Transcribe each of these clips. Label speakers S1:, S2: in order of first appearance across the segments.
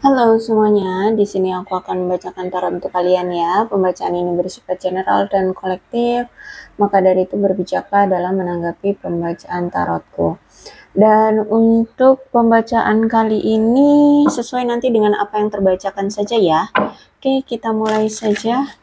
S1: Halo semuanya, di sini aku akan membacakan tarot untuk kalian ya. Pembacaan ini bersifat general dan kolektif, maka dari itu berbijaklah dalam menanggapi pembacaan tarotku. Dan untuk pembacaan kali ini sesuai nanti dengan apa yang terbacakan saja ya. Oke, kita mulai saja.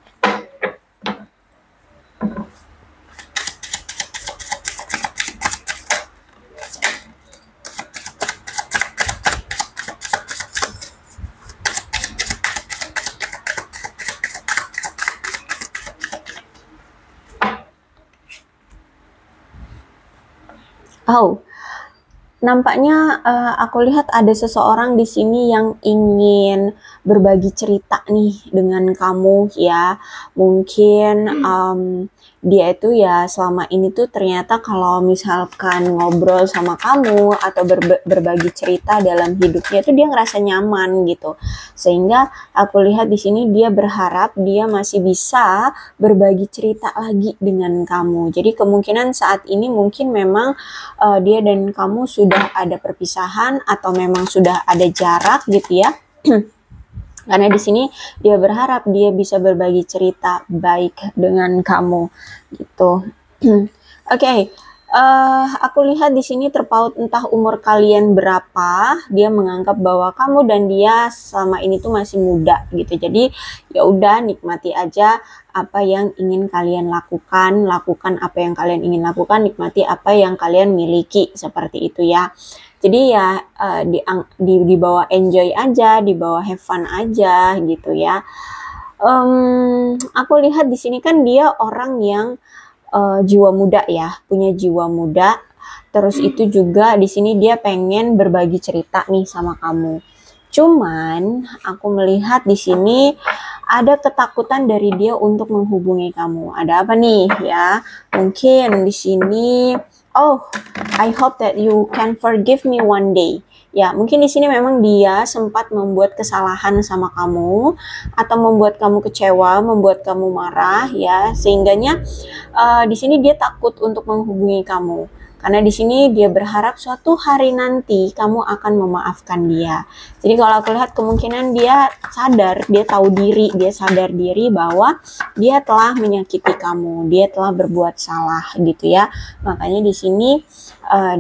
S1: Oh, nampaknya aku lihat ada seseorang di sini yang ingin berbagi cerita nih dengan kamu ya. Mungkin dia itu ya selama ini tuh ternyata kalau misalkan ngobrol sama kamu atau berbagi cerita dalam hidupnya itu dia ngerasa nyaman gitu. Sehingga aku lihat di sini dia berharap dia masih bisa berbagi cerita lagi dengan kamu. Jadi kemungkinan saat ini mungkin memang dia dan kamu sudah ada perpisahan atau memang sudah ada jarak gitu ya. Karena di sini dia berharap dia bisa berbagi cerita baik dengan kamu gitu. Oke, aku lihat di sini terpaut entah umur kalian berapa, dia menganggap bahwa kamu dan dia selama ini tuh masih muda gitu. Jadi ya udah nikmati aja apa yang ingin kalian lakukan, lakukan apa yang kalian ingin lakukan, nikmati apa yang kalian miliki seperti itu ya. Jadi ya di bawah enjoy aja, di bawah have fun aja gitu ya. Aku lihat di sini kan dia orang yang jiwa muda ya, punya jiwa muda. Terus itu juga di sini dia pengen berbagi cerita nih sama kamu. Cuman aku melihat di sini ada ketakutan dari dia untuk menghubungi kamu. Ada apa nih ya? Mungkin di sini, oh, I hope that you can forgive me one day. Ya, mungkin di sini memang dia sempat membuat kesalahan sama kamu atau membuat kamu kecewa, membuat kamu marah ya, sehingganya di sini dia takut untuk menghubungi kamu. Karena di sini dia berharap suatu hari nanti kamu akan memaafkan dia. Jadi kalau aku lihat kemungkinan dia sadar, dia tahu diri, dia sadar diri bahwa dia telah menyakiti kamu, dia telah berbuat salah gitu ya. Makanya di sini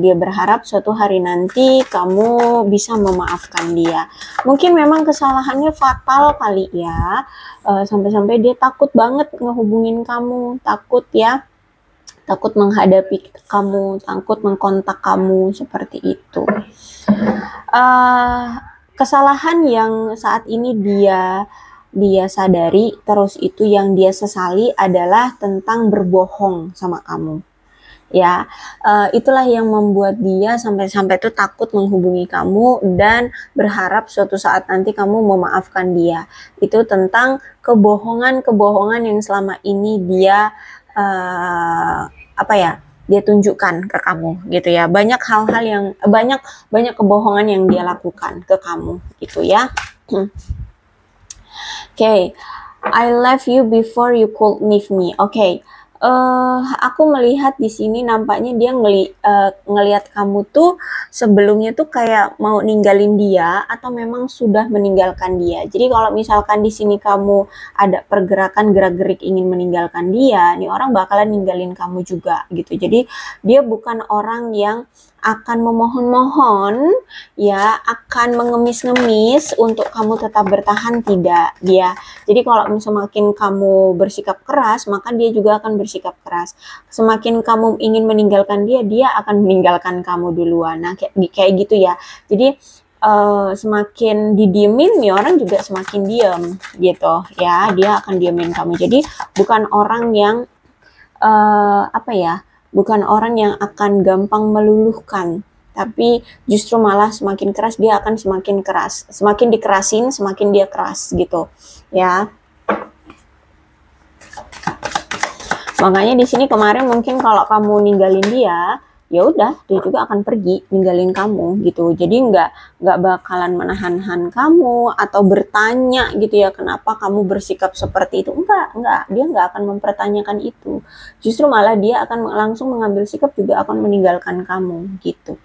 S1: dia berharap suatu hari nanti kamu bisa memaafkan dia. Mungkin memang kesalahannya fatal kali ya, sampai-sampai dia takut banget ngehubungin kamu, takut ya, takut menghadapi kamu, takut mengkontak kamu seperti itu. Kesalahan yang saat ini dia sadari, terus itu yang dia sesali adalah tentang berbohong sama kamu. Ya, itulah yang membuat dia sampai-sampai tuh takut menghubungi kamu dan berharap suatu saat nanti kamu memaafkan dia. Itu tentang kebohongan-kebohongan yang selama ini dia apa ya, dia tunjukkan ke kamu gitu ya. Banyak hal-hal yang banyak kebohongan yang dia lakukan ke kamu gitu ya. Okay, I left you before you could leave me. Okay, aku melihat di sini nampaknya dia ngelihat kamu tuh sebelumnya tuh kayak mau ninggalin dia atau memang sudah meninggalkan dia. Jadi kalau misalkan di sini kamu ada pergerakan gerak-gerik ingin meninggalkan dia, nih orang bakalan ninggalin kamu juga gitu. Jadi dia bukan orang yang akan memohon-mohon ya, akan mengemis-ngemis untuk kamu tetap bertahan, tidak dia. Jadi kalau semakin kamu bersikap keras, maka dia juga akan bersikap keras. Semakin kamu ingin meninggalkan dia, dia akan meninggalkan kamu duluan. Nah, kayak gitu ya. Jadi semakin didiemin nih orang juga semakin diem gitu ya. Dia akan diemin kamu. Jadi bukan orang yang apa ya? Bukan orang yang akan gampang meluluhkan, tapi justru malah semakin keras dia akan semakin keras. Semakin dikerasin, semakin dia keras gitu ya. Makanya di sini kemarin mungkin kalau kamu ninggalin dia, ya udah dia juga akan pergi ninggalin kamu gitu. Jadi nggak bakalan menahan kamu atau bertanya gitu ya kenapa kamu bersikap seperti itu. Enggak, dia nggak akan mempertanyakan itu. Justru malah dia akan langsung mengambil sikap juga akan meninggalkan kamu gitu.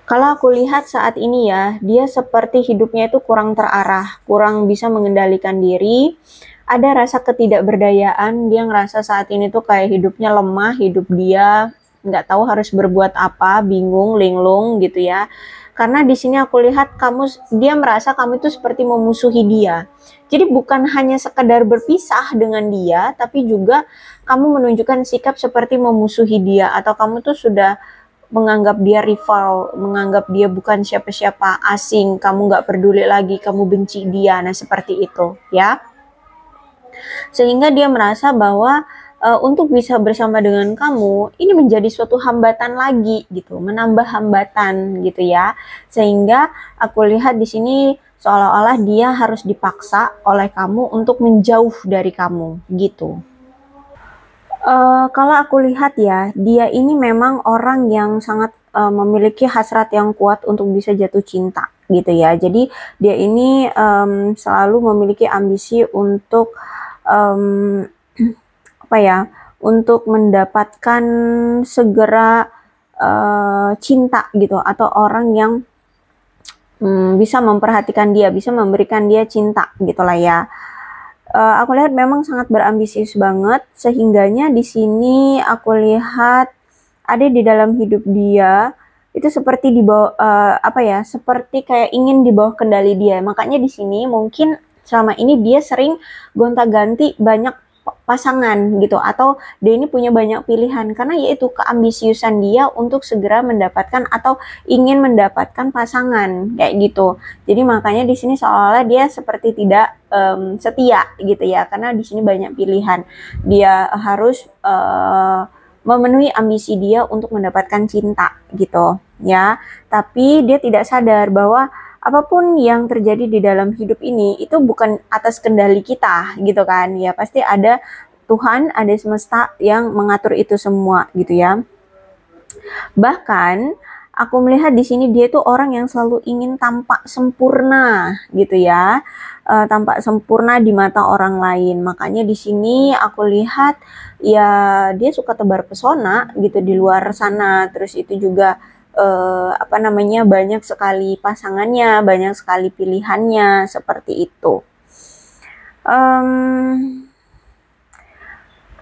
S1: Kalau aku lihat saat ini ya, dia seperti hidupnya itu kurang terarah, kurang bisa mengendalikan diri, ada rasa ketidakberdayaan, dia ngerasa saat ini tuh kayak hidupnya lemah, hidup dia nggak tahu harus berbuat apa, bingung, linglung gitu ya. Karena di sini aku lihat dia merasa kamu itu seperti memusuhi dia. Jadi bukan hanya sekedar berpisah dengan dia, tapi juga kamu menunjukkan sikap seperti memusuhi dia, atau kamu tuh sudah menganggap dia rival, menganggap dia bukan siapa-siapa, asing, kamu nggak peduli lagi, kamu benci dia, nah seperti itu ya. Sehingga dia merasa bahwa untuk bisa bersama dengan kamu ini menjadi suatu hambatan lagi gitu, menambah hambatan gitu ya. Sehingga aku lihat di sini seolah-olah dia harus dipaksa oleh kamu untuk menjauh dari kamu gitu. Kalau aku lihat ya, dia ini memang orang yang sangat memiliki hasrat yang kuat untuk bisa jatuh cinta gitu ya. Jadi dia ini selalu memiliki ambisi untuk um, apa ya, untuk mendapatkan segera cinta gitu, atau orang yang bisa memperhatikan dia, bisa memberikan dia cinta gitulah ya. Aku lihat memang sangat berambisius banget, sehingganya di sini aku lihat ada di dalam hidup dia itu seperti di bawah apa ya, seperti kayak ingin di bawah kendali dia. Makanya di sini mungkin selama ini dia sering gonta-ganti banyak pasangan gitu, atau dia ini punya banyak pilihan karena yaitu keambisiusan dia untuk segera mendapatkan atau ingin mendapatkan pasangan kayak gitu. Jadi makanya di sini seolah-olah dia seperti tidak setia gitu ya, karena di sini banyak pilihan. Dia harus memenuhi ambisi dia untuk mendapatkan cinta gitu ya. Tapi dia tidak sadar bahwa apapun yang terjadi di dalam hidup ini itu bukan atas kendali kita gitu kan ya, pasti ada Tuhan, ada semesta yang mengatur itu semua gitu ya. Bahkan aku melihat di sini dia tuh orang yang selalu ingin tampak sempurna gitu ya, tampak sempurna di mata orang lain. Makanya di sini aku lihat ya dia suka tebar pesona gitu di luar sana. Terus itu juga apa namanya, banyak sekali pasangannya, banyak sekali pilihannya seperti itu.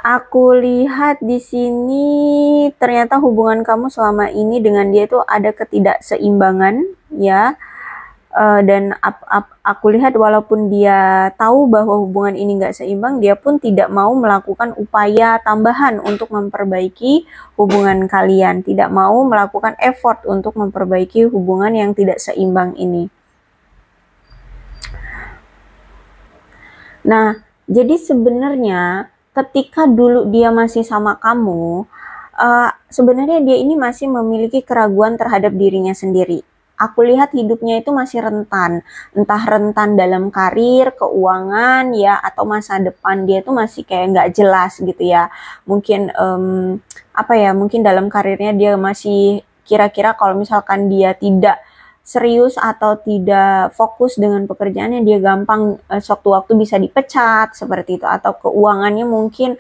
S1: Aku lihat di sini ternyata hubungan kamu selama ini dengan dia itu ada ketidakseimbangan ya. Dan aku lihat walaupun dia tahu bahwa hubungan ini nggak seimbang, dia pun tidak mau melakukan upaya tambahan untuk memperbaiki hubungan kalian, tidak mau melakukan effort untuk memperbaiki hubungan yang tidak seimbang ini. Nah, jadi sebenarnya ketika dulu dia masih sama kamu, sebenarnya dia ini masih memiliki keraguan terhadap dirinya sendiri. Aku lihat hidupnya itu masih rentan, entah rentan dalam karir, keuangan ya, atau masa depan dia itu masih kayak nggak jelas gitu ya. Mungkin apa ya, mungkin dalam karirnya dia masih kira-kira kalau misalkan dia tidak serius atau tidak fokus dengan pekerjaannya, dia gampang sewaktu-waktu bisa dipecat seperti itu, atau keuangannya mungkin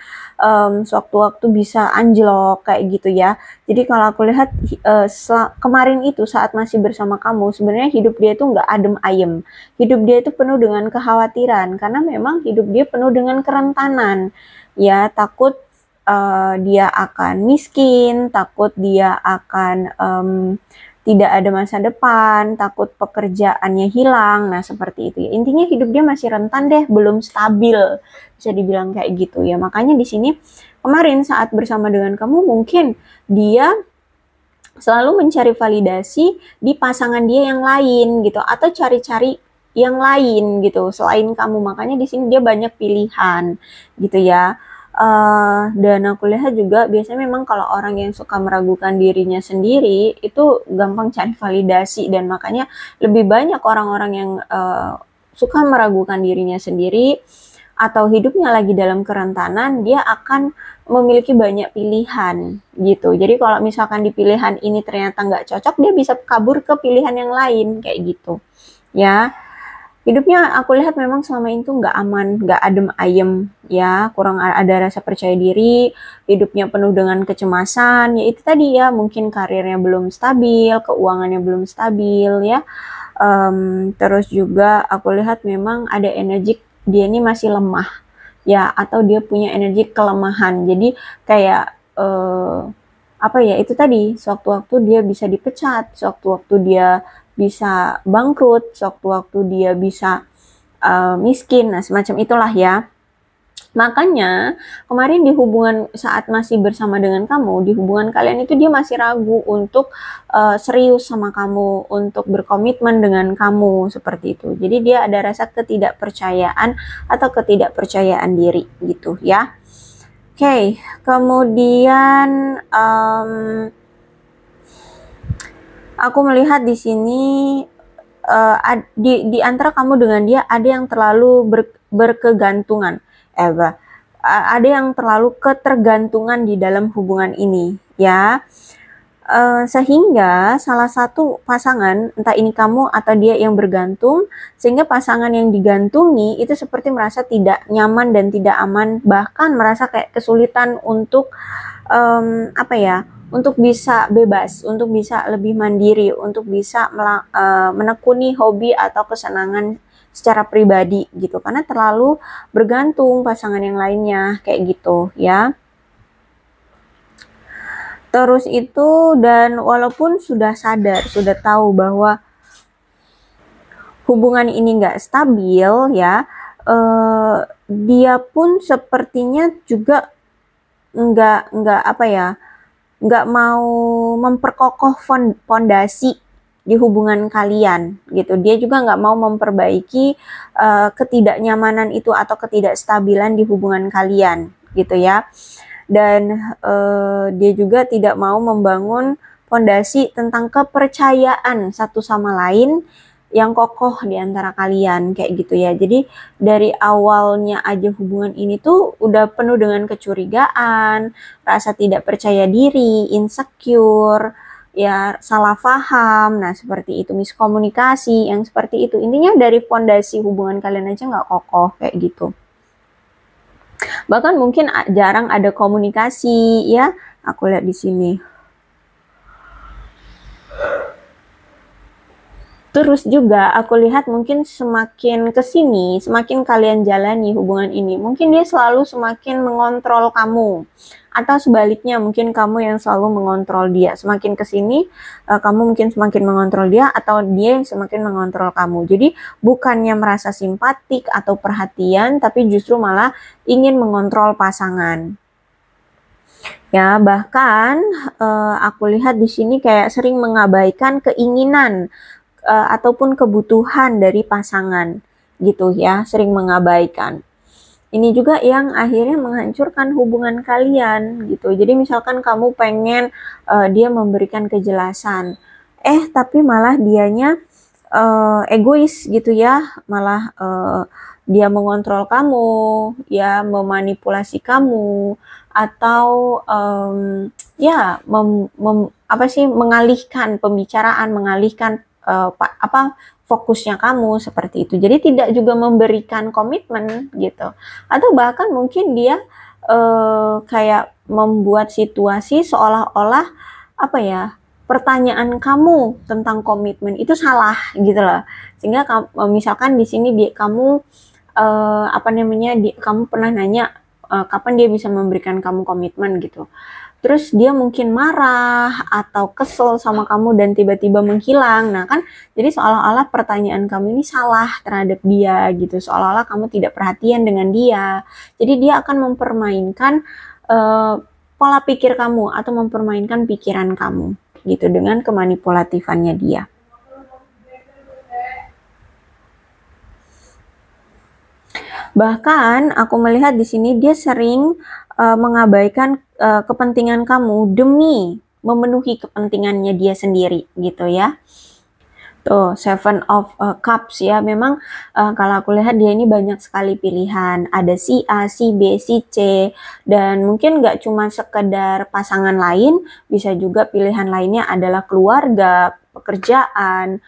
S1: sewaktu-waktu bisa anjlok kayak gitu ya. Jadi kalau aku lihat kemarin itu saat masih bersama kamu, sebenarnya hidup dia itu nggak adem ayem, hidup dia itu penuh dengan kekhawatiran karena memang hidup dia penuh dengan kerentanan ya. Takut dia akan miskin, takut dia akan tidak ada masa depan, takut pekerjaannya hilang, nah seperti itu ya. Intinya hidup dia masih rentan deh, belum stabil, bisa dibilang kayak gitu ya. Makanya di sini kemarin saat bersama dengan kamu mungkin dia selalu mencari validasi di pasangan dia yang lain gitu, atau cari-cari yang lain gitu selain kamu. Makanya di sini dia banyak pilihan gitu ya. Dan aku lihat juga biasanya memang kalau orang yang suka meragukan dirinya sendiri itu gampang cari validasi, dan makanya lebih banyak orang-orang yang suka meragukan dirinya sendiri atau hidupnya lagi dalam kerentanan, dia akan memiliki banyak pilihan gitu. Jadi kalau misalkan di pilihan ini ternyata nggak cocok, dia bisa kabur ke pilihan yang lain kayak gitu ya. hidupnya aku lihat memang selama itu nggak aman, nggak adem ayem ya, kurang ada rasa percaya diri, hidupnya penuh dengan kecemasan, ya itu tadi ya, mungkin karirnya belum stabil, keuangannya belum stabil ya. Terus juga aku lihat memang ada energi dia ini masih lemah ya, atau dia punya energi kelemahan. Jadi kayak apa ya, itu tadi, sewaktu-waktu dia bisa dipecat, sewaktu-waktu dia bisa bangkrut, sewaktu-waktu dia bisa miskin, nah semacam itulah ya. Makanya kemarin di hubungan saat masih bersama dengan kamu, di hubungan kalian itu dia masih ragu untuk serius sama kamu, untuk berkomitmen dengan kamu, seperti itu. Jadi dia ada rasa ketidakpercayaan atau ketidakpercayaan diri gitu ya. Oke, kemudian aku melihat di sini di antara kamu dengan dia ada yang terlalu berkegantungan. Ada yang terlalu ketergantungan di dalam hubungan ini ya. Sehingga salah satu pasangan, entah ini kamu atau dia yang bergantung, sehingga pasangan yang digantungi itu seperti merasa tidak nyaman dan tidak aman, bahkan merasa kayak kesulitan untuk apa ya, untuk bisa bebas, untuk bisa lebih mandiri, untuk bisa menekuni hobi atau kesenangan secara pribadi gitu, karena terlalu bergantung pasangan yang lainnya kayak gitu ya. Terus itu, dan walaupun sudah sadar, sudah tahu bahwa hubungan ini nggak stabil ya, dia pun sepertinya juga nggak apa ya, nggak mau memperkokoh fondasi di hubungan kalian gitu. Dia juga nggak mau memperbaiki ketidaknyamanan itu atau ketidakstabilan di hubungan kalian gitu ya. Dan dia juga tidak mau membangun fondasi tentang kepercayaan satu sama lain yang kokoh di antara kalian kayak gitu ya. Jadi dari awalnya aja hubungan ini tuh udah penuh dengan kecurigaan, rasa tidak percaya diri, insecure, ya salah paham. Nah seperti itu, miskomunikasi yang seperti itu. Intinya dari fondasi hubungan kalian aja nggak kokoh kayak gitu. Bahkan mungkin jarang ada komunikasi ya. Aku lihat di sini. Terus juga aku lihat mungkin semakin kesini, semakin kalian jalani hubungan ini, mungkin dia selalu semakin mengontrol kamu. Atau sebaliknya, mungkin kamu yang selalu mengontrol dia. Semakin kesini, kamu mungkin semakin mengontrol dia, atau dia yang semakin mengontrol kamu. Jadi bukannya merasa simpatik atau perhatian, tapi justru malah ingin mengontrol pasangan. Ya, bahkan aku lihat di sini kayak sering mengabaikan keinginan ataupun kebutuhan dari pasangan gitu ya, sering mengabaikan. Ini juga yang akhirnya menghancurkan hubungan kalian gitu. Jadi misalkan kamu pengen dia memberikan kejelasan, tapi malah dianya egois gitu ya, malah dia mengontrol kamu, ya memanipulasi kamu, atau ya mengalihkan pembicaraan, mengalihkan fokusnya kamu seperti itu. Jadi tidak juga memberikan komitmen gitu. Atau bahkan mungkin dia kayak membuat situasi seolah-olah pertanyaan kamu tentang komitmen itu salah gitu loh. Sehingga misalkan di sini kamu kamu pernah nanya kapan dia bisa memberikan kamu komitmen gitu. Terus dia mungkin marah atau kesel sama kamu dan tiba-tiba menghilang. Nah kan, jadi seolah-olah pertanyaan kamu ini salah terhadap dia gitu. Seolah-olah kamu tidak perhatian dengan dia. Jadi dia akan mempermainkan pola pikir kamu atau mempermainkan pikiran kamu gitu dengan kemanipulatifannya dia. Bahkan aku melihat di sini dia sering mengabaikan kepentingan kamu demi memenuhi kepentingannya dia sendiri gitu ya. Tuh, Seven of Cups ya, memang kalau aku lihat dia ini banyak sekali pilihan. Ada si A, si B, si C, dan mungkin nggak cuma sekedar pasangan lain, bisa juga pilihan lainnya adalah keluarga, pekerjaan,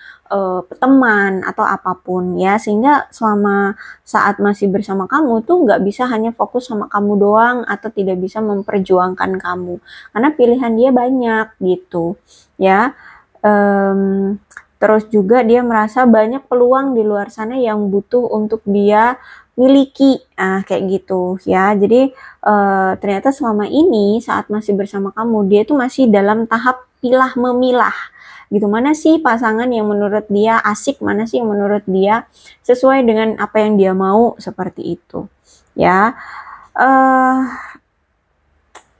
S1: teman atau apapun ya, sehingga selama saat masih bersama kamu tuh nggak bisa hanya fokus sama kamu doang atau tidak bisa memperjuangkan kamu karena pilihan dia banyak gitu ya. Terus juga dia merasa banyak peluang di luar sana yang butuh untuk dia miliki, kayak gitu ya. Jadi ternyata selama ini saat masih bersama kamu, dia itu masih dalam tahap pilah memilah gitu. Mana sih pasangan yang menurut dia asik, mana sih yang menurut dia sesuai dengan apa yang dia mau, seperti itu ya.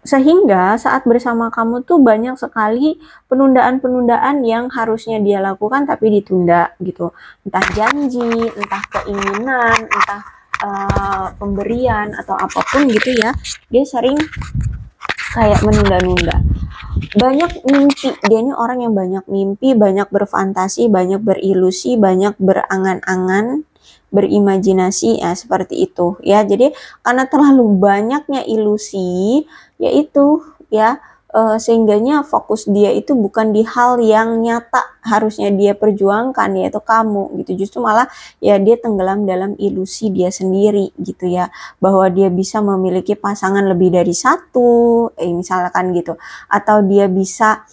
S1: Sehingga saat bersama kamu tuh banyak sekali penundaan-penundaan yang harusnya dia lakukan tapi ditunda gitu. Entah janji, entah keinginan, entah pemberian atau apapun gitu ya. Dia sering kayak menunda-nunda. Banyak mimpi, dia ini orang yang banyak mimpi, banyak berfantasi, banyak berilusi, banyak berangan-angan, berimajinasi ya, seperti itu ya. Jadi karena terlalu banyaknya ilusi yaitu ya, sehingganya fokus dia itu bukan di hal yang nyata harusnya dia perjuangkan, yaitu kamu gitu. Justru malah ya dia tenggelam dalam ilusi dia sendiri gitu ya, bahwa dia bisa memiliki pasangan lebih dari satu, misalkan gitu, atau dia bisa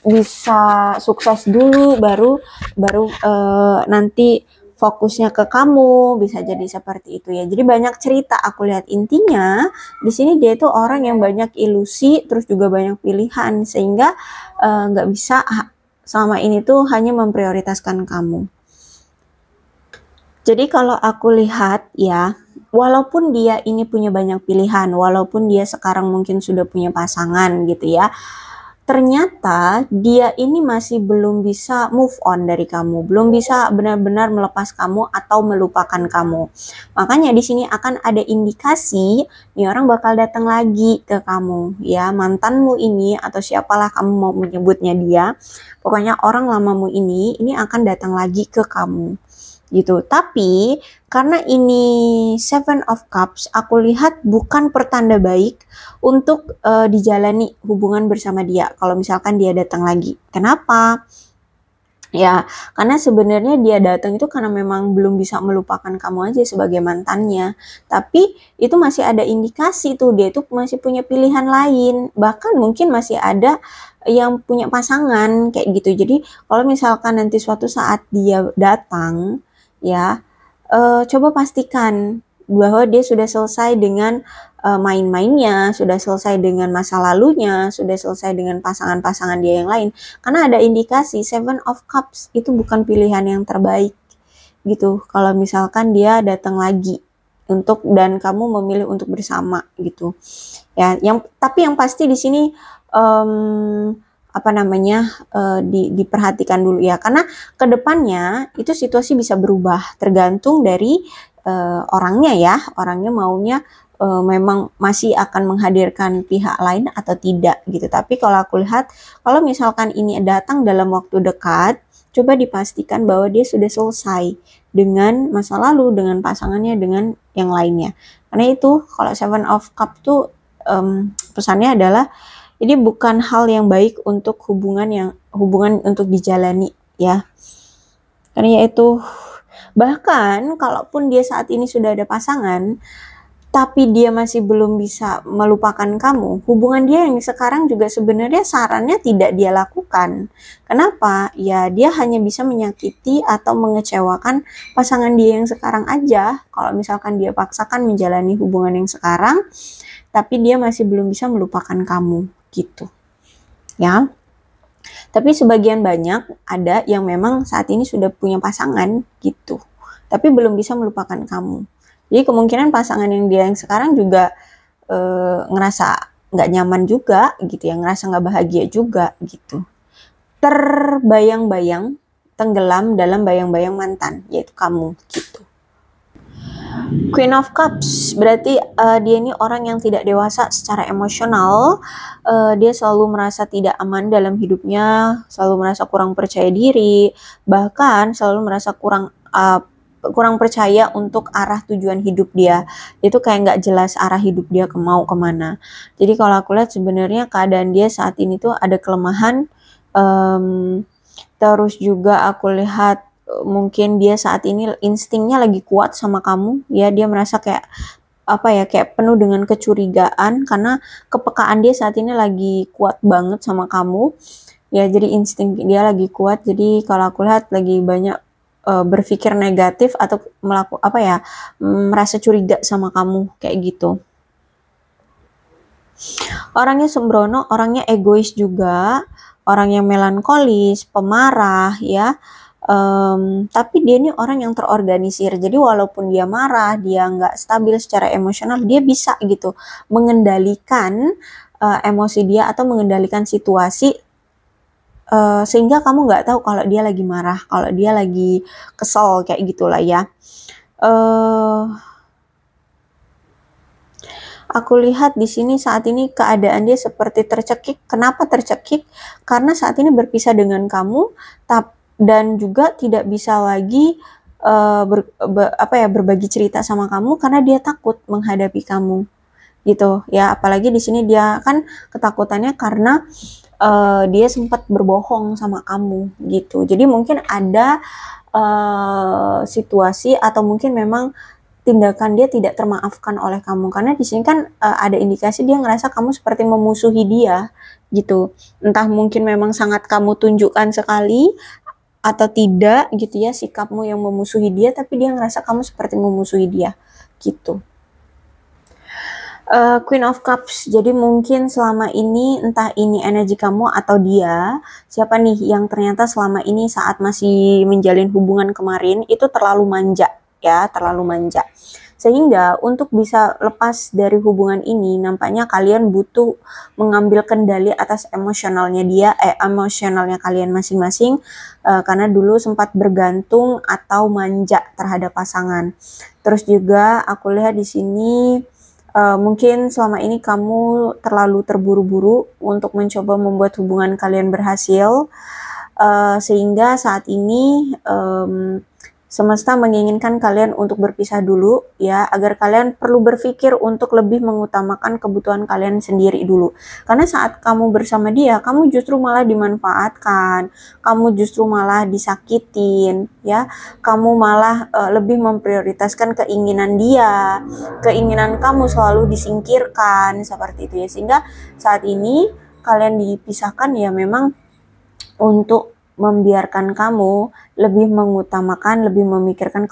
S1: bisa sukses dulu baru nanti fokusnya ke kamu, bisa jadi seperti itu ya. Jadi banyak cerita aku lihat, intinya di sini dia itu orang yang banyak ilusi, terus juga banyak pilihan, sehingga nggak bisa selama ini tuh hanya memprioritaskan kamu. Jadi kalau aku lihat ya, walaupun dia ini punya banyak pilihan, walaupun dia sekarang mungkin sudah punya pasangan gitu ya, ternyata dia ini masih belum bisa move on dari kamu, belum bisa benar-benar melepas kamu atau melupakan kamu. Makanya di sini akan ada indikasi nih orang bakal datang lagi ke kamu ya, mantanmu ini atau siapalah kamu mau menyebutnya dia. Pokoknya orang lamamu ini akan datang lagi ke kamu gitu. Tapi karena ini Seven of Cups, aku lihat bukan pertanda baik untuk dijalani hubungan bersama dia kalau misalkan dia datang lagi. Kenapa? Ya, karena sebenarnya dia datang itu karena memang belum bisa melupakan kamu aja sebagai mantannya. Tapi itu masih ada indikasi tuh dia itu masih punya pilihan lain. Bahkan mungkin masih ada yang punya pasangan kayak gitu. Jadi kalau misalkan nanti suatu saat dia datang, ya, coba pastikan bahwa dia sudah selesai dengan main-mainnya, sudah selesai dengan masa lalunya, sudah selesai dengan pasangan-pasangan dia yang lain. Karena ada indikasi Seven of Cups itu bukan pilihan yang terbaik gitu. Kalau misalkan dia datang lagi dan kamu memilih untuk bersama gitu. Ya, tapi yang pasti di sini diperhatikan dulu ya, karena kedepannya itu situasi bisa berubah tergantung dari orangnya ya, orangnya maunya memang masih akan menghadirkan pihak lain atau tidak gitu. Tapi kalau aku lihat, kalau misalkan ini datang dalam waktu dekat, coba dipastikan bahwa dia sudah selesai dengan masa lalu, dengan pasangannya, dengan yang lainnya. Karena itu kalau Seven of Cups tuh pesannya adalah ini bukan hal yang baik untuk hubungan untuk dijalani ya. Karena yaitu bahkan kalaupun dia saat ini sudah ada pasangan, tapi dia masih belum bisa melupakan kamu, hubungan dia yang sekarang juga sebenarnya sarannya tidak dia lakukan. Kenapa? Ya dia hanya bisa menyakiti atau mengecewakan pasangan dia yang sekarang aja. Kalau misalkan dia paksakan menjalani hubungan yang sekarang, tapi dia masih belum bisa melupakan kamu gitu. Ya. Tapi sebagian banyak ada yang memang saat ini sudah punya pasangan gitu, tapi belum bisa melupakan kamu. Jadi kemungkinan pasangan yang dia yang sekarang juga ngerasa nggak nyaman juga gitu ya, ngerasa nggak bahagia juga gitu. Terbayang-bayang, tenggelam dalam bayang-bayang mantan, yaitu kamu gitu. Queen of Cups berarti dia ini orang yang tidak dewasa secara emosional. Dia selalu merasa tidak aman dalam hidupnya, selalu merasa kurang percaya diri, bahkan selalu merasa kurang kurang percaya untuk arah tujuan hidup dia. Itu kayak nggak jelas arah hidup dia mau kemana. Jadi kalau aku lihat sebenarnya keadaan dia saat ini tuh ada kelemahan. Terus juga aku lihat mungkin dia saat ini instingnya lagi kuat sama kamu ya, dia merasa kayak apa ya, kayak penuh dengan kecurigaan karena kepekaan dia saat ini lagi kuat banget sama kamu ya, jadi insting dia lagi kuat. Jadi kalau aku lihat lagi banyak berpikir negatif atau merasa curiga sama kamu kayak gitu. Orangnya sembrono, orangnya egois juga, orang yang melankolis, pemarah ya. Tapi dia ini orang yang terorganisir. Jadi walaupun dia marah, dia nggak stabil secara emosional, dia bisa gitu mengendalikan emosi dia atau mengendalikan situasi sehingga kamu nggak tahu kalau dia lagi marah, kalau dia lagi kesel kayak gitulah ya. Aku lihat di sini saat ini keadaan dia seperti tercekik. Kenapa tercekik? Karena saat ini berpisah dengan kamu, dan juga tidak bisa lagi berbagi cerita sama kamu karena dia takut menghadapi kamu, gitu ya. Apalagi di sini dia kan ketakutannya karena dia sempat berbohong sama kamu, gitu. Jadi mungkin ada situasi atau mungkin memang tindakan dia tidak termaafkan oleh kamu, karena di sini kan ada indikasi dia ngerasa kamu seperti memusuhi dia gitu. Entah mungkin memang sangat kamu tunjukkan sekali atau tidak gitu ya sikapmu yang memusuhi dia, tapi dia ngerasa kamu seperti memusuhi dia gitu. Queen of Cups, jadi mungkin selama ini entah ini energi kamu atau dia, siapa nih yang ternyata selama ini saat masih menjalin hubungan kemarin itu terlalu manja ya, terlalu manja. Sehingga untuk bisa lepas dari hubungan ini nampaknya kalian butuh mengambil kendali atas emosionalnya dia, emosionalnya kalian masing-masing, karena dulu sempat bergantung atau manja terhadap pasangan. Terus juga aku lihat di sini mungkin selama ini kamu terlalu terburu-buru untuk mencoba membuat hubungan kalian berhasil, sehingga saat ini semesta menginginkan kalian untuk berpisah dulu ya, agar kalian perlu berpikir untuk lebih mengutamakan kebutuhan kalian sendiri dulu. Karena saat kamu bersama dia, kamu justru malah dimanfaatkan, kamu justru malah disakitin ya, kamu malah lebih memprioritaskan keinginan dia, keinginan kamu selalu disingkirkan seperti itu ya. Sehingga saat ini kalian dipisahkan ya memang untuk membiarkan kamu lebih mengutamakan, lebih memikirkan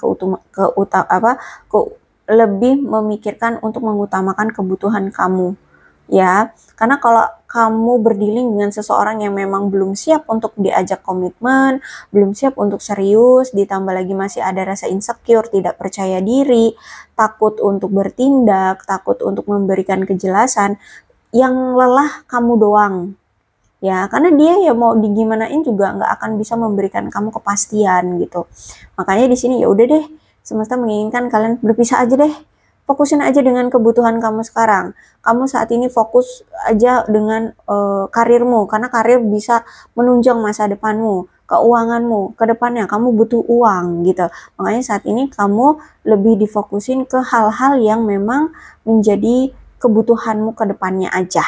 S1: lebih memikirkan untuk mengutamakan kebutuhan kamu ya. Karena kalau kamu berdealing dengan seseorang yang memang belum siap untuk diajak komitmen, belum siap untuk serius, ditambah lagi masih ada rasa insecure, tidak percaya diri, takut untuk bertindak, takut untuk memberikan kejelasan, yang lelah kamu doang ya, karena dia ya mau digimanain juga nggak akan bisa memberikan kamu kepastian gitu. Makanya di sini ya udah deh, semesta menginginkan kalian berpisah aja deh, fokusin aja dengan kebutuhan kamu sekarang. Kamu saat ini fokus aja dengan karirmu, karena karir bisa menunjang masa depanmu, keuanganmu, ke depannya kamu butuh uang gitu. Makanya saat ini kamu lebih difokusin ke hal-hal yang memang menjadi kebutuhanmu ke depannya aja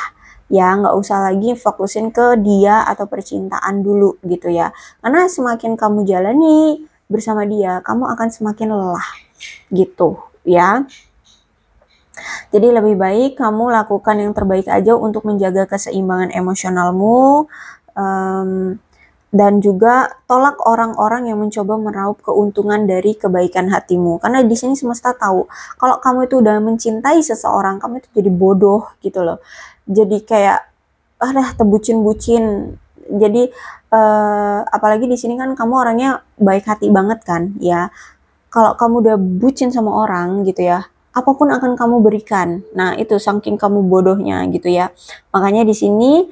S1: ya, nggak usah lagi fokusin ke dia atau percintaan dulu gitu ya. Karena semakin kamu jalani bersama dia, kamu akan semakin lelah gitu ya. Jadi lebih baik kamu lakukan yang terbaik aja untuk menjaga keseimbangan emosionalmu, dan juga tolak orang-orang yang mencoba meraup keuntungan dari kebaikan hatimu. Karena di sini semesta tahu kalau kamu itu udah mencintai seseorang, kamu itu jadi bodoh gitu loh. Jadi kayak tebucin-bucin. Jadi apalagi di sini kan kamu orangnya baik hati banget kan ya. Kalau kamu udah bucin sama orang gitu ya, apapun akan kamu berikan. Nah, itu saking kamu bodohnya gitu ya. Makanya di sini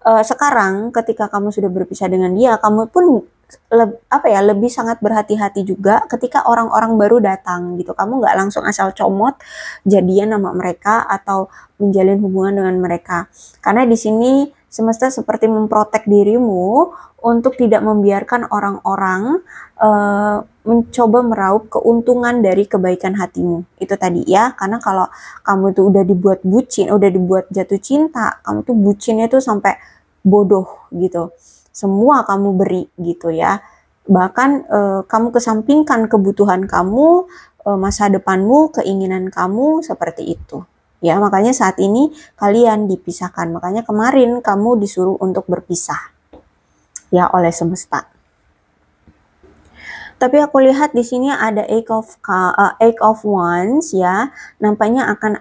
S1: sekarang ketika kamu sudah berpisah dengan dia, kamu pun lebih sangat berhati-hati juga ketika orang-orang baru datang gitu. Kamu nggak langsung asal comot jadian sama mereka atau menjalin hubungan dengan mereka. Karena di sini semesta seperti memprotek dirimu untuk tidak membiarkan orang-orang mencoba meraup keuntungan dari kebaikan hatimu. Itu tadi ya, karena kalau kamu tuh udah dibuat bucin, udah dibuat jatuh cinta, kamu tuh bucinnya tuh sampai bodoh gitu. Semua kamu beri gitu ya. Bahkan kamu kesampingkan kebutuhan kamu, masa depanmu, keinginan kamu seperti itu. Ya, makanya saat ini kalian dipisahkan. Makanya kemarin kamu disuruh untuk berpisah. Ya, oleh semesta. Tapi aku lihat di sini ada Eight of Wands ya. Nampaknya akan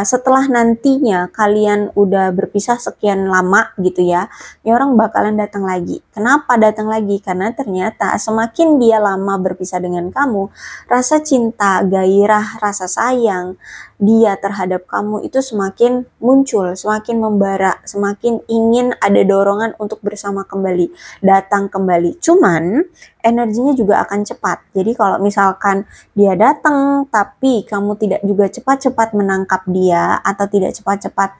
S1: setelah nantinya kalian udah berpisah sekian lama gitu ya, ini orang bakalan datang lagi. Kenapa datang lagi? Karena ternyata semakin dia lama berpisah dengan kamu, rasa cinta, gairah, rasa sayang dia terhadap kamu itu semakin muncul, semakin membara, semakin ingin ada dorongan untuk bersama kembali, datang kembali. Cuman energinya juga akan cepat. Jadi kalau misalkan dia datang tapi kamu tidak juga cepat-cepat menangkap dia atau tidak cepat-cepat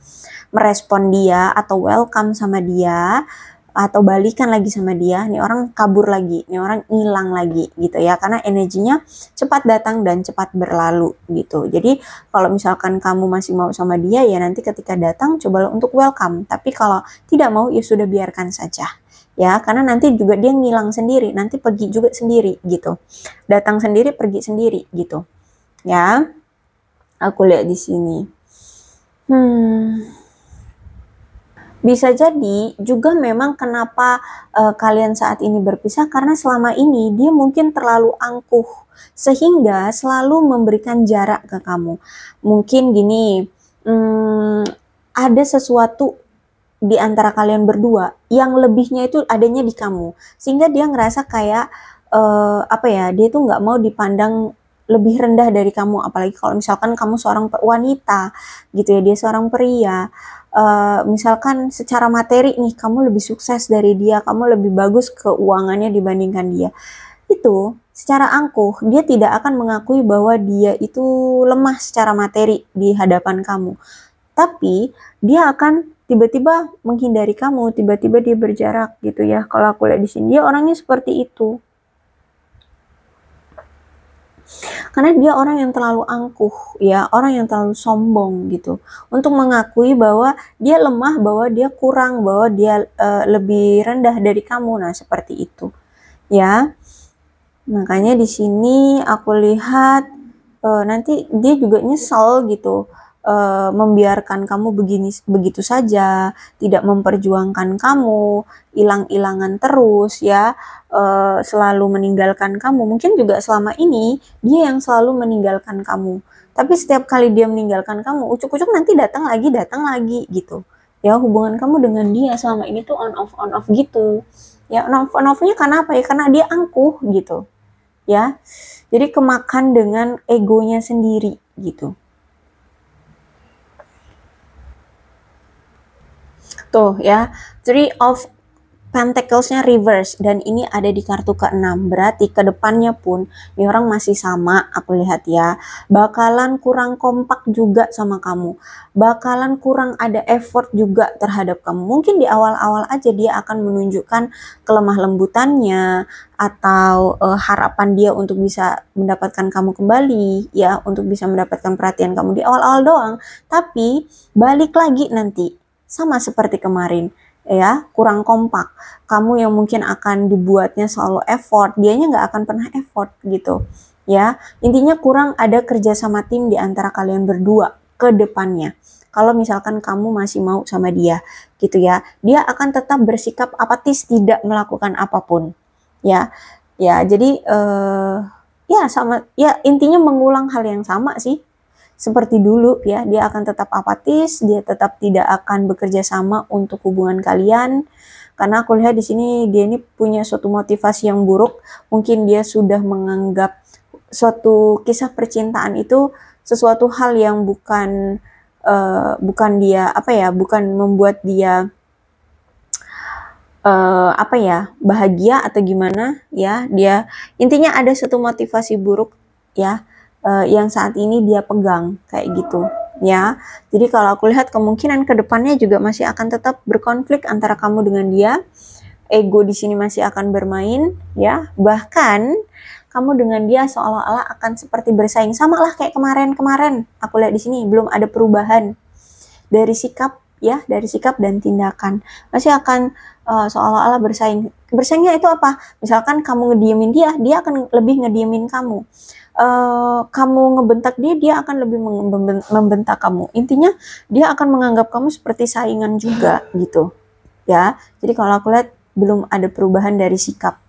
S1: merespon dia atau welcome sama dia atau balikan lagi sama dia, nih orang kabur lagi, nih orang hilang lagi gitu ya, karena energinya cepat datang dan cepat berlalu gitu. Jadi kalau misalkan kamu masih mau sama dia ya nanti ketika datang cobalah untuk welcome, tapi kalau tidak mau ya sudah biarkan saja. Ya, karena nanti juga dia ngilang sendiri, nanti pergi juga sendiri gitu. Datang sendiri, pergi sendiri gitu. Ya. Aku lihat di sini. Bisa jadi juga memang kenapa kalian saat ini berpisah karena selama ini dia mungkin terlalu angkuh sehingga selalu memberikan jarak ke kamu. Mungkin gini, ada sesuatu di antara kalian berdua yang lebihnya itu adanya di kamu, sehingga dia ngerasa kayak dia tuh nggak mau dipandang lebih rendah dari kamu, apalagi kalau misalkan kamu seorang wanita gitu ya, dia seorang pria. Misalkan secara materi nih kamu lebih sukses dari dia, kamu lebih bagus keuangannya dibandingkan dia, itu secara angkuh dia tidak akan mengakui bahwa dia itu lemah secara materi di hadapan kamu, tapi dia akan tiba-tiba menghindari kamu, tiba-tiba dia berjarak gitu ya. Kalau aku lihat di sini dia orangnya seperti itu. Karena dia orang yang terlalu angkuh ya, orang yang terlalu sombong gitu untuk mengakui bahwa dia lemah, bahwa dia kurang, bahwa dia lebih rendah dari kamu. Nah, seperti itu. Ya. Makanya di sini aku lihat nanti dia juga nyesel gitu. Membiarkan kamu begitu saja, tidak memperjuangkan kamu, hilang-hilangan terus ya, selalu meninggalkan kamu. Mungkin juga selama ini dia yang selalu meninggalkan kamu, tapi setiap kali dia meninggalkan kamu, ucuk-ucuk nanti datang lagi gitu ya. Hubungan kamu dengan dia selama ini tuh on off gitu ya. On offnya karena apa ya? Karena dia angkuh gitu ya, jadi kemakan dengan egonya sendiri gitu. Tuh ya, Three of Pentacles-nya reverse dan ini ada di kartu ke-6. Berarti ke depannya pun ini orang masih sama, aku lihat ya. Bakalan kurang kompak juga sama kamu. Bakalan kurang ada effort juga terhadap kamu. Mungkin di awal-awal aja dia akan menunjukkan kelemah lembutannya atau harapan dia untuk bisa mendapatkan kamu kembali ya, untuk bisa mendapatkan perhatian kamu di awal-awal doang. Tapi balik lagi nanti sama seperti kemarin ya, kurang kompak. Kamu yang mungkin akan dibuatnya selalu effort, dianya nggak akan pernah effort gitu ya. Intinya kurang ada kerjasama tim di antara kalian berdua ke depannya. Kalau misalkan kamu masih mau sama dia gitu ya, dia akan tetap bersikap apatis, tidak melakukan apapun ya. Jadi ya sama ya, intinya mengulang hal yang sama sih seperti dulu ya. Dia akan tetap apatis, dia tetap tidak akan bekerja sama untuk hubungan kalian. Karena aku lihat di sini dia ini punya suatu motivasi yang buruk. Mungkin dia sudah menganggap suatu kisah percintaan itu sesuatu hal yang bukan dia bukan membuat dia bahagia atau gimana ya. Dia intinya ada suatu motivasi buruk ya, yang saat ini dia pegang kayak gitu ya. Jadi kalau aku lihat kemungkinan kedepannya juga masih akan tetap berkonflik antara kamu dengan dia. Ego di sini masih akan bermain, ya. Bahkan kamu dengan dia seolah-olah akan seperti bersaing, sama lah kayak kemarin-kemarin. Aku lihat di sini belum ada perubahan dari sikap, ya, dari sikap dan tindakan. Masih akan seolah-olah bersaing. Bersaingnya itu apa? Misalkan kamu ngediemin dia, dia akan lebih ngediemin kamu. Kamu ngebentak dia, dia akan lebih membentak kamu. Intinya dia akan menganggap kamu seperti saingan juga gitu, ya. Jadi kalau aku lihat belum ada perubahan dari sikap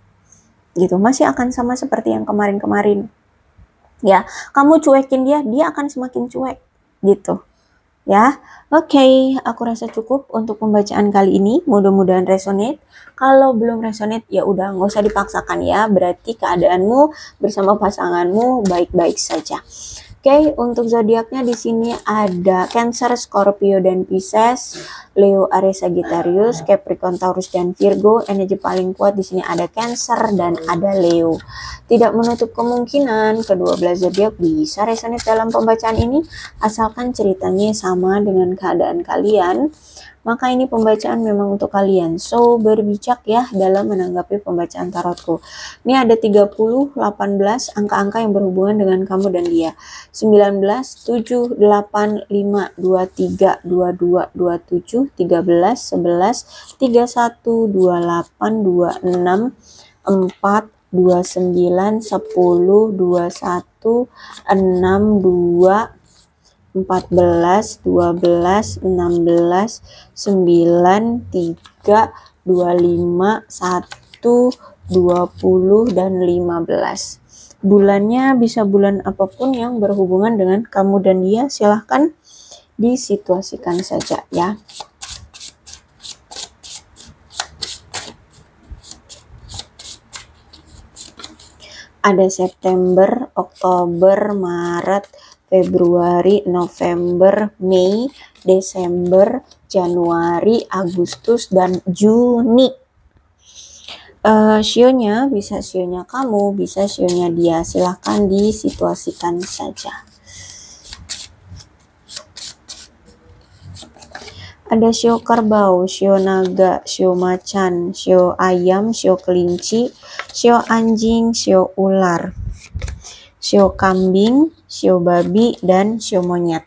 S1: gitu, masih akan sama seperti yang kemarin-kemarin, ya. Kamu cuekin dia, dia akan semakin cuek gitu, ya. Oke, aku rasa cukup untuk pembacaan kali ini, mudah-mudahan resonate. Kalau belum resonate ya udah, nggak usah dipaksakan ya, berarti keadaanmu bersama pasanganmu baik-baik saja. Oke, untuk zodiaknya di sini ada Cancer, Scorpio dan Pisces, Leo, Aries, Sagittarius, Capricorn, Taurus dan Virgo. Energi paling kuat di sini ada Cancer dan ada Leo. Tidak menutup kemungkinan kedua belah zodiak bisa resonate dalam pembacaan ini, asalkan ceritanya sama dengan keadaan kalian. Maka ini pembacaan memang untuk kalian. So, berbijak ya dalam menanggapi pembacaan tarotku. Ini ada 30, 18 angka-angka yang berhubungan dengan kamu dan dia. 19, 7, 8, 5, 23, 22, 27, 13, 11, 31, 28, 26, 4, 29, 10, 21, 6, 2, 14, 12, 16, 9, 3, 25, 1, 20, dan 15. Bulannya bisa bulan apapun yang berhubungan dengan kamu dan dia, silahkan disituasikan saja ya. Ada September, Oktober, Maret, Februari, November, Mei, Desember, Januari, Agustus, dan Juni. Sionya bisa sionya kamu, bisa sionya dia, silahkan disituasikan saja. Ada sio kerbau, sio naga, sio macan, sio ayam, sio kelinci, sio anjing, sio ular, sio kambing, sio babi, dan sio monyet.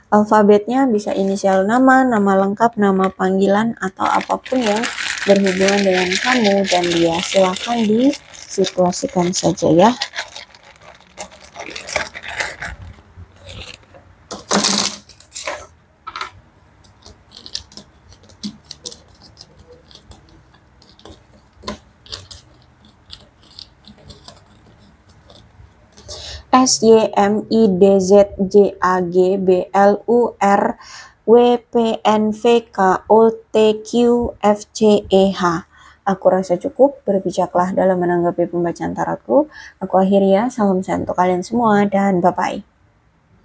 S1: Alfabetnya bisa inisial nama, nama lengkap, nama panggilan, atau apapun yang berhubungan dengan kamu dan dia. Silahkan disituasikan saja ya. SYMIDZJAGBLUR WPNVKOTQFCEH. Aku rasa cukup, berbijaklah dalam menanggapi pembacaan tarotku. Aku akhiri ya, salam sehat untuk kalian semua dan bye-bye.